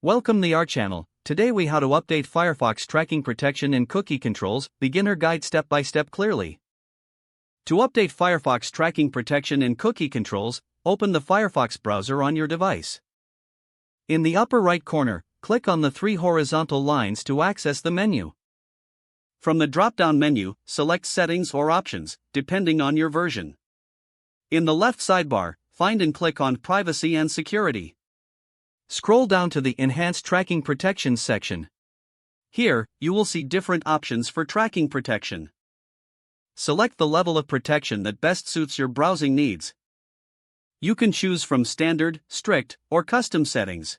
Welcome to our channel. Today we how to update Firefox tracking protection and cookie controls, beginner guide step by step clearly. To update Firefox tracking protection and cookie controls, open the Firefox browser on your device. In the upper right corner, click on the three horizontal lines to access the menu. From the drop-down menu, select Settings or Options, depending on your version. In the left sidebar, find and click on Privacy and Security. Scroll down to the Enhanced Tracking Protection section. Here, you will see different options for tracking protection. Select the level of protection that best suits your browsing needs. You can choose from Standard, Strict, or Custom settings.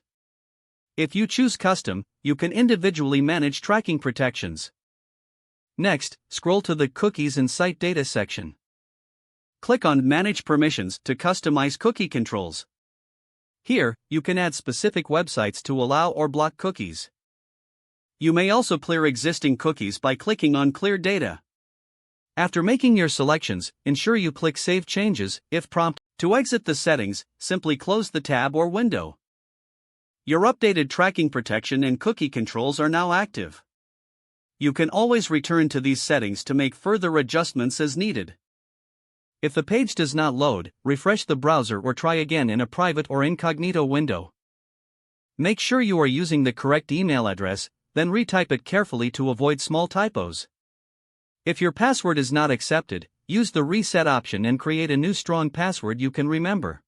If you choose Custom, you can individually manage tracking protections. Next, scroll to the Cookies and Site Data section. Click on Manage Permissions to customize cookie controls. Here, you can add specific websites to allow or block cookies. You may also clear existing cookies by clicking on Clear Data. After making your selections, ensure you click Save Changes, if prompted. To exit the settings, simply close the tab or window. Your updated tracking protection and cookie controls are now active. You can always return to these settings to make further adjustments as needed. If the page does not load, refresh the browser or try again in a private or incognito window. Make sure you are using the correct email address, then retype it carefully to avoid small typos. If your password is not accepted, use the reset option and create a new strong password you can remember.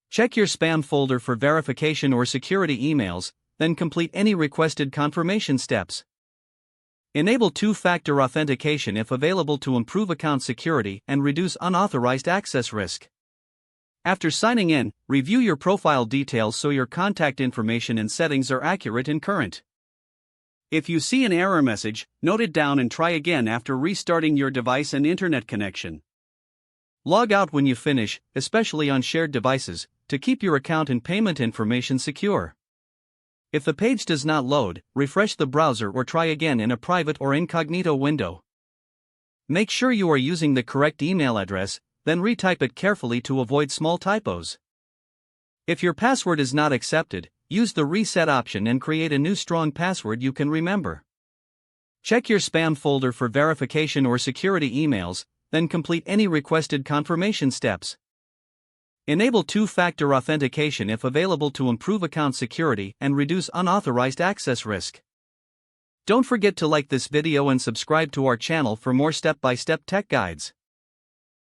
Check your spam folder for verification or security emails, then complete any requested confirmation steps. Enable two-factor authentication if available to improve account security and reduce unauthorized access risk. After signing in, review your profile details so your contact information and settings are accurate and current. If you see an error message, note it down and try again after restarting your device and internet connection. Log out when you finish, especially on shared devices, to keep your account and payment information secure. If the page does not load, refresh the browser or try again in a private or incognito window. Make sure you are using the correct email address, then retype it carefully to avoid small typos. If your password is not accepted, use the reset option and create a new strong password you can remember. Check your spam folder for verification or security emails, then complete any requested confirmation steps. Enable two-factor authentication if available to improve account security and reduce unauthorized access risk. Don't forget to like this video and subscribe to our channel for more step-by-step tech guides.